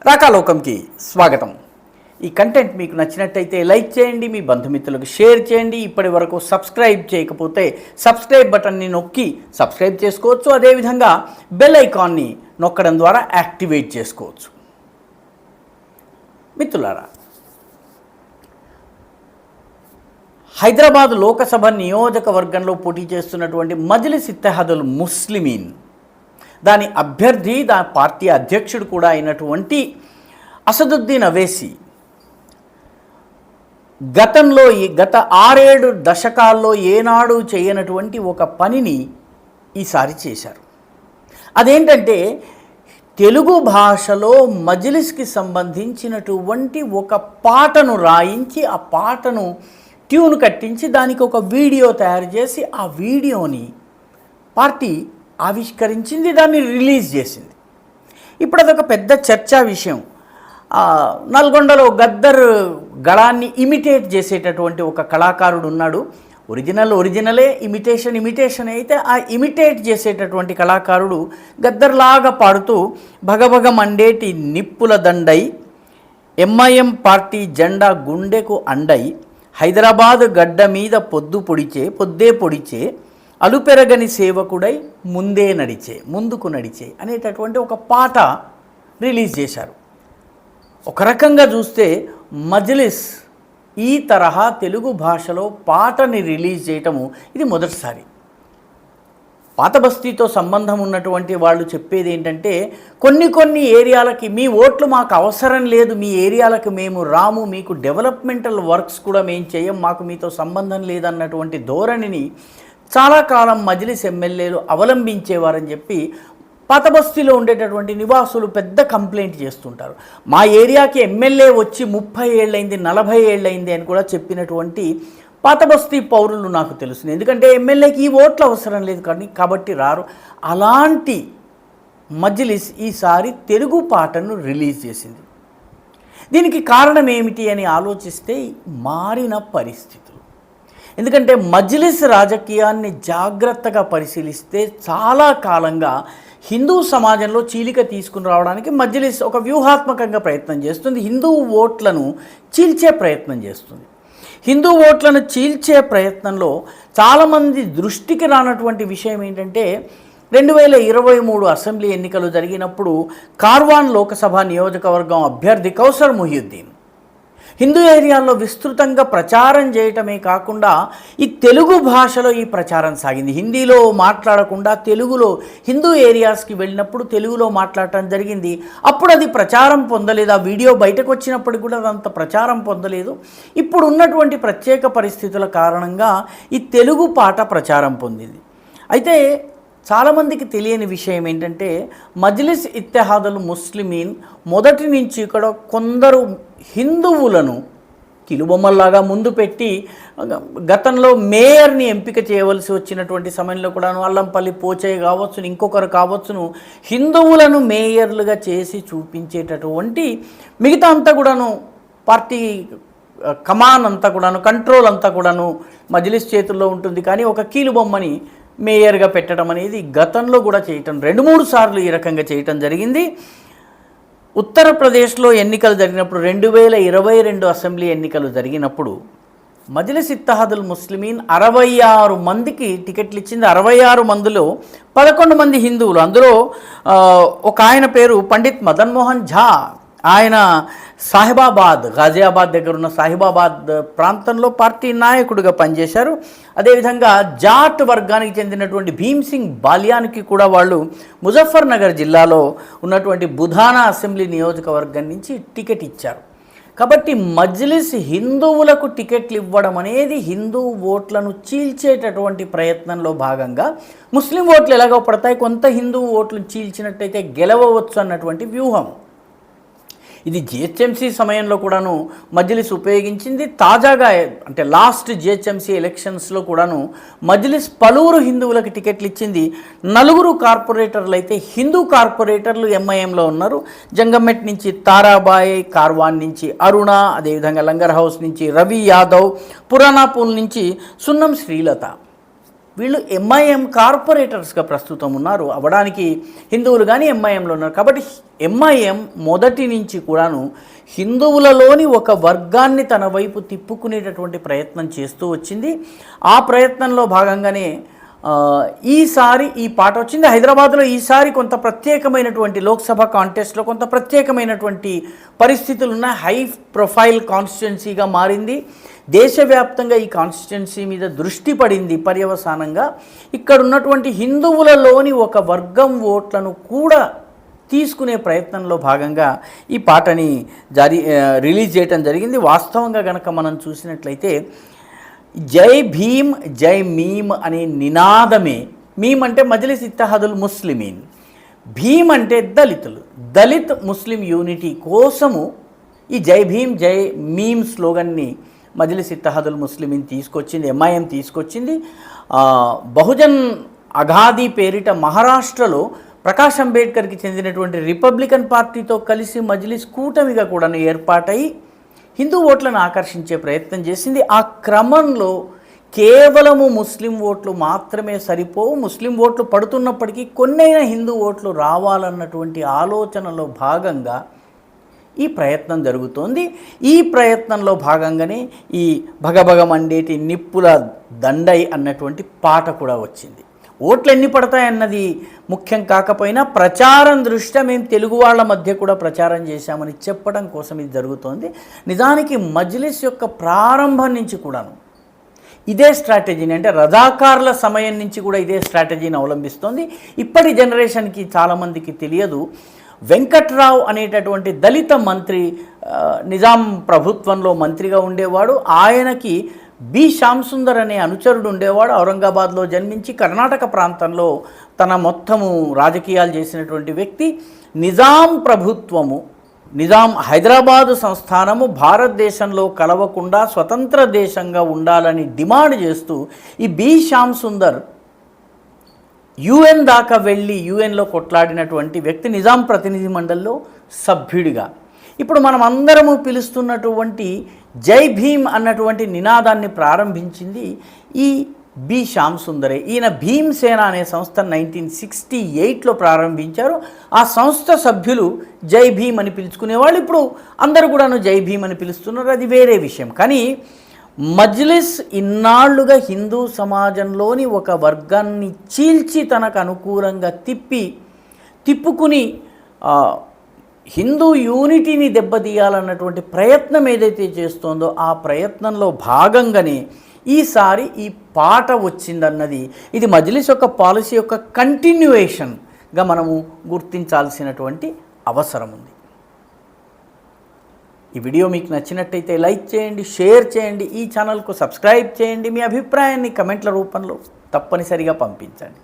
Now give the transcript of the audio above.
రాకాలోకంకి స్వాగతం. ఈ కంటెంట్ మీకు నచ్చినట్టయితే లైక్ చేయండి, మీ బంధుమిత్రులకు షేర్ చేయండి. ఇప్పటి వరకు సబ్స్క్రైబ్ చేయకపోతే సబ్స్క్రైబ్ బటన్ని నొక్కి సబ్స్క్రైబ్ చేసుకోవచ్చు. అదేవిధంగా బెల్ ఐకాన్ని నొక్కడం ద్వారా యాక్టివేట్ చేసుకోవచ్చు. మిత్రులారా, హైదరాబాద్ లోకసభ నియోజకవర్గంలో పోటీ చేస్తున్నటువంటి మజ్లిస్ ఇత్తెహాదుల్ ముస్లిమీన్ దాని అభ్యర్థి, దాని పార్టీ అధ్యక్షుడు కూడా అయినటువంటి అసదుద్దీన్ అవైసీ గత 6-7 దశకాల్లో ఏనాడు చేయనటువంటి ఒక పనిని ఈసారి చేశారు. అదేంటంటే తెలుగు భాషలో మజ్లిస్కి సంబంధించినటువంటి ఒక పాటను రాయించి, ఆ పాటను ట్యూన్ కట్టించి దానికి ఒక వీడియో తయారు చేసి ఆ వీడియోని పార్టీ ఆవిష్కరించింది, దాన్ని రిలీజ్ చేసింది. ఇప్పుడు అదొక పెద్ద చర్చా విషయం. నల్గొండలో గద్దర్ గళాన్ని ఇమిటేట్ చేసేటటువంటి ఒక కళాకారుడు ఉన్నాడు. ఒరిజినలే, ఇమిటేషన్ అయితే ఆ ఇమిటేట్ చేసేటటువంటి కళాకారుడు గద్దర్లాగా పాడుతూ భగభగ మండేటి నిప్పుల దండై, ఎంఐఎం పార్టీ జెండా గుండెకు అండై, హైదరాబాద్ గడ్డ మీద పొద్దే పొడిచే అలుపెరగని సేవకుడై ముందుకు నడిచే అనేటటువంటి ఒక పాట రిలీజ్ చేశారు. ఒక రకంగా చూస్తే మజ్లిస్ ఈ తరహా తెలుగు భాషలో పాటని రిలీజ్ చేయటము ఇది మొదటిసారి. పాత బస్తీతో సంబంధం ఉన్నటువంటి వాళ్ళు చెప్పేది ఏంటంటే, కొన్ని ఏరియాలకి మీ ఓట్లు మాకు అవసరం లేదు, మీ ఏరియాలకు మేము రాము, మీకు డెవలప్మెంటల్ వర్క్స్ కూడా మేము చేయం, మాకు మీతో సంబంధం లేదన్నటువంటి ధోరణిని చాలా కాలం మజ్లిస్ ఎమ్మెల్యేలు అవలంబించేవారని చెప్పి పాత బస్తీలో ఉండేటటువంటి నివాసులు పెద్ద కంప్లైంట్ చేస్తుంటారు. మా ఏరియాకి ఎమ్మెల్యే వచ్చి 30 ఏళ్ళైంది, 40 ఏళ్ళైంది అని కూడా చెప్పినటువంటి పాత బస్తీ పౌరులు నాకు తెలుసు. ఎందుకంటే ఎమ్మెల్యేకి ఈ ఓట్లు అవసరం లేదు కాబట్టి రారు. అలాంటి మజ్లిస్ ఈసారి తెలుగు పాటను రిలీజ్ చేసింది. దీనికి కారణం ఏమిటి అని ఆలోచిస్తే మారిన పరిస్థితులు. ఎందుకంటే మజ్లిస్ రాజకీయాన్ని జాగ్రత్తగా పరిశీలిస్తే చాలా కాలంగా హిందూ సమాజంలో చీలిక తీసుకుని రావడానికి మజ్లిస్ ఒక వ్యూహాత్మకంగా ప్రయత్నం చేస్తుంది. హిందూ ఓట్లను చీల్చే ప్రయత్నం చేస్తుంది. హిందూ ఓట్లను చీల్చే ప్రయత్నంలో చాలామంది దృష్టికి రానటువంటి విషయం ఏంటంటే, 2023 అసెంబ్లీ ఎన్నికలు జరిగినప్పుడు కార్వాన్ లోకసభ నియోజకవర్గం అభ్యర్థి కౌసర్ మొహియుద్దీన్ హిందూ ఏరియాల్లో విస్తృతంగా ప్రచారం చేయటమే కాకుండా ఈ తెలుగు భాషలో ఈ ప్రచారం సాగింది. హిందీలో మాట్లాడకుండా తెలుగులో హిందూ ఏరియాస్కి వెళ్ళినప్పుడు తెలుగులో మాట్లాడటం జరిగింది. అప్పుడు అది ప్రచారం పొందలేదు. ఆ వీడియో బయటకు వచ్చినప్పుడు కూడా అదంత ప్రచారం పొందలేదు. ఇప్పుడు ఉన్నటువంటి ప్రత్యేక పరిస్థితుల కారణంగా ఈ తెలుగు పాట ప్రచారం పొందింది. అయితే చాలామందికి తెలియని విషయం ఏంటంటే, మజ్లిస్ ఇత్తెహాదుల్ ముస్లిమీన్ మొదటి నుంచి ఇక్కడ కొందరు హిందువులను కిలుబొమ్మల్లాగా ముందు పెట్టి గతంలో మేయర్ని ఎంపిక చేయవలసి వచ్చినటువంటి సమయంలో కూడాను అల్లంపల్లి పోచయ్య కావచ్చును, ఇంకొకరు కావచ్చును, హిందువులను మేయర్లుగా చేసి చూపించేటటువంటి మిగతా అంతా కూడాను పార్టీ కమాన్ అంతా కూడాను, కంట్రోల్ అంతా కూడాను మజ్లిస్ చేతుల్లో ఉంటుంది. కానీ ఒక కీలుబొమ్మని మేయర్గా పెట్టడం అనేది గతంలో కూడా చేయటం 2-3 సార్లు ఈ రకంగా చేయటం జరిగింది. ఉత్తరప్రదేశ్లో ఎన్నికలు జరిగినప్పుడు 2022 అసెంబ్లీ ఎన్నికలు జరిగినప్పుడు మజ్లిస్ ఇత్తెహాదుల్ ముస్లిమీన్ 66 మందికి టికెట్లు ఇచ్చింది. 66 మందిలో 11 మంది హిందువులు. అందులో ఒక ఆయన పేరు పండిత్ మదన్ మోహన్ ఝా. ఆయన సాహిబాబాద్, గాజియాబాద్ దగ్గర ఉన్న సాహిబాబాద్ ప్రాంతంలో పార్టీ నాయకుడిగా పనిచేశారు. అదేవిధంగా జాట్ వర్గానికి చెందినటువంటి భీమ్ సింగ్ బాలియానికి కూడా వాళ్ళు ముజఫర్ నగర్ జిల్లాలో ఉన్నటువంటి బుధానా అసెంబ్లీ నియోజకవర్గం నుంచి టికెట్ ఇచ్చారు. కాబట్టి మజ్లిస్ హిందువులకు టికెట్లు ఇవ్వడం అనేది హిందూ ఓట్లను చీల్చేటటువంటి ప్రయత్నంలో భాగంగా ముస్లిం ఓట్లు ఎలాగో పడతాయి, కొంత హిందూ ఓట్లు చీల్చినట్టయితే గెలవవచ్చు అన్నటువంటి వ్యూహం. ఇది జిహెచ్ఎంసీ సమయంలో కూడాను మజ్లిస్ ఉపయోగించింది. తాజాగా అంటే లాస్ట్ జిహెచ్ఎంసీ ఎలక్షన్స్లో కూడాను మజ్లిస్ పలువురు హిందువులకు టికెట్లు ఇచ్చింది. 4 కార్పొరేటర్లు అయితే హిందూ కార్పొరేటర్లు ఎంఐఎంలో ఉన్నారు. జంగమెట్ నుంచి తారాబాయ్, కార్వాన్ నుంచి అరుణ, అదేవిధంగా లంగర్ హౌస్ నుంచి రవి యాదవ్, పురాణాపూల్ నుంచి సున్నం శ్రీలత. వీళ్ళు ఎంఐఎం కార్పొరేటర్స్గా ప్రస్తుతం ఉన్నారు. అవడానికి హిందువులు కానీ ఎంఐఎంలో ఉన్నారు. కాబట్టి ఎంఐఎం మొదటి నుంచి కూడాను హిందువులలోని ఒక వర్గాన్ని తన వైపు తిప్పుకునేటటువంటి ప్రయత్నం చేస్తూ వచ్చింది. ఆ ప్రయత్నంలో భాగంగానే ఈసారి ఈ పాట వచ్చింది. హైదరాబాద్లో ఈసారి కొంత ప్రత్యేకమైనటువంటి లోక్సభ కాంటెస్ట్లో కొంత ప్రత్యేకమైనటువంటి పరిస్థితులున్న హై ప్రొఫైల్ కాన్స్టిట్యున్సీగా మారింది. దేశవ్యాప్తంగా ఈ కాన్స్టిట్యున్సీ మీద దృష్టి పడింది. పర్యవసానంగా ఇక్కడ ఉన్నటువంటి హిందువులలోని ఒక వర్గం ఓట్లను కూడా తీసుకునే ప్రయత్నంలో భాగంగా ఈ పాటని రిలీజ్ చేయటం జరిగింది. వాస్తవంగా గనక మనం చూసినట్లయితే జై భీమ్ జై మీమ్ అనే నినాదమే, మీమ్ అంటే మజ్లిస్ ఇత్తహాదుల్ ముస్లిమీన్, భీమ్ అంటే దళితులు, దళిత్ ముస్లిం యూనిటీ కోసము ఈ జై భీమ్ జై మీమ్ స్లోగన్ని మజ్లిస్ ఇత్తహాదుల్ ముస్లిమీన్ తీసుకొచ్చింది, ఎంఐఎం తీసుకొచ్చింది. బహుజన్ అఘాదీ పేరిట మహారాష్ట్రలో ప్రకాష్ అంబేద్కర్కి చెందినటువంటి రిపబ్లికన్ పార్టీతో కలిసి మజ్లిస్ కూటమిగా కూడా ఏర్పాటై హిందూ ఓట్లను ఆకర్షించే ప్రయత్నం చేసింది. ఆ క్రమంలో కేవలము ముస్లిం ఓట్లు మాత్రమే సరిపోవు, ముస్లిం ఓట్లు పడుతున్నప్పటికీ కొన్నైనా హిందూ ఓట్లు రావాలన్నటువంటి ఆలోచనలో భాగంగా ఈ ప్రయత్నం జరుగుతోంది. ఈ ప్రయత్నంలో భాగంగానే ఈ భగభగ మండేటి నిప్పుల దండై అన్నటువంటి పాట కూడా వచ్చింది. ఓట్లు ఎన్ని పడతాయన్నది ముఖ్యం కాకపోయినా ప్రచారం దృష్ట్యా మేము తెలుగు వాళ్ళ మధ్య కూడా ప్రచారం చేశామని చెప్పడం కోసం ఇది జరుగుతోంది. నిజానికి మజ్లిస్ యొక్క ప్రారంభం నుంచి కూడాను ఇదే స్ట్రాటజీని, అంటే రజాకార్ల సమయం నుంచి కూడా ఇదే స్ట్రాటజీని అవలంబిస్తోంది. ఇప్పటి జనరేషన్కి చాలామందికి తెలియదు, వెంకట్రావు అనేటటువంటి దళిత మంత్రి నిజాం ప్రభుత్వంలో మంత్రిగా ఉండేవాడు. ఆయనకి బి శ్యామ్ సుందర్ అనే అనుచరుడు ఉండేవాడు. ఔరంగాబాద్లో జన్మించి కర్ణాటక ప్రాంతంలో తన మొత్తము రాజకీయాలు చేసినటువంటి వ్యక్తి. నిజాం ప్రభుత్వము, నిజాం హైదరాబాదు సంస్థానము భారతదేశంలో కలవకుండా స్వతంత్ర దేశంగా ఉండాలని డిమాండ్ చేస్తూ ఈ బి శ్యామ్ సుందర్ యుఎన్ దాకా వెళ్ళి యుఎన్లో కొట్లాడినటువంటి వ్యక్తి, నిజాం ప్రతినిధి మండలిలో సభ్యుడిగా. ఇప్పుడు మనం అందరము పిలుస్తున్నటువంటి జై భీమ్ అన్నటువంటి నినాదాన్ని ప్రారంభించింది ఈ బి శ్యామ్ సుందరే. ఈయన భీమ్ సేన అనే సంస్థ 1968లో ప్రారంభించారు. ఆ సంస్థ సభ్యులు జై భీమ్ అని పిలుచుకునేవాళ్ళు. ఇప్పుడు అందరూ కూడాను జై భీమ్ అని పిలుస్తున్నారు, అది వేరే విషయం. కానీ మజ్లిస్ ఇన్నాళ్లుగా హిందూ సమాజంలోని ఒక వర్గాన్ని చీల్చి తనకు అనుకూలంగా తిప్పుకుని హిందూ యూనిటీని దెబ్బతీయాలన్నటువంటి ప్రయత్నం ఏదైతే చేస్తోందో ఆ ప్రయత్నంలో భాగంగానే ఈసారి ఈ పాట వచ్చిందన్నది ఇది మజ్లిస్ యొక్క పాలసీ యొక్క కంటిన్యూయేషన్గా మనము గుర్తించాల్సినటువంటి అవసరం ఉంది. ఈ వీడియో మీకు నచ్చినట్టయితే లైక్ చేయండి, షేర్ చేయండి, ఈ ఛానల్కు సబ్స్క్రైబ్ చేయండి, మీ అభిప్రాయాన్ని కమెంట్ల రూపంలో తప్పనిసరిగా పంపించండి.